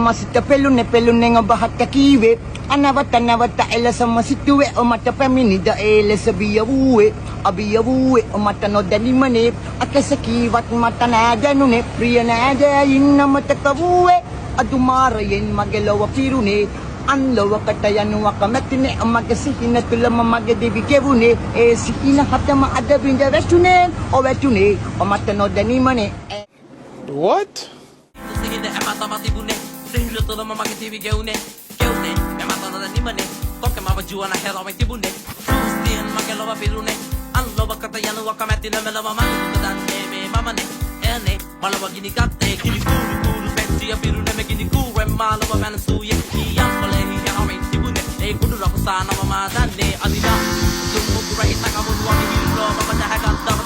මසිත පෙළුනේ පෙළුනේ ඔබ හට කීවේ අනවත නවත එලසම සිටුවේ ඔමට පැමිණිද ඒ ලෙස බිය වූවේ ඔමට නොදැනීමනේ අකස කීවත් මට නෑ දැනුනේ ප්‍රිය නෑදෑයින් අමතක වූවේ අදුමාරයෙන් මගේ ලොව පිරුණේ අන්ලොවකට යනුව කැමැතිනේ මගේ සිහින තුලම මගේ දිවි ගෙවුනේ ඒ සිහින හතම අද බිඳ වැටුනේ ඔවැටුනේ ඔමට නොදැනීමනේ What? සිහින ඇමතම තිබුණේ සිහින තුලම මගේ දිවි ගෙවුනේ ඇමත නොදැනීමනේ කොකම වජුවන හැරවෙ තිබුණේ ස්තියන් මගේ ලොව පිරුණේ අන්ලොවකට යනුව කැමැතින මෙලව මම දන්නේ මේ මමනේ එනේ මලව ගිනි ගත්තේ ගිනි කුරු පැටිය පිරුණේ මේ ගිනි කුරෙන් මාලව මනසුයේ කුඩු රකුසා නම මා දන්නේ අදිනා දුම්මුතු රහිත කමුණු වගේ හිල්ලෝ මම දැහගත්තා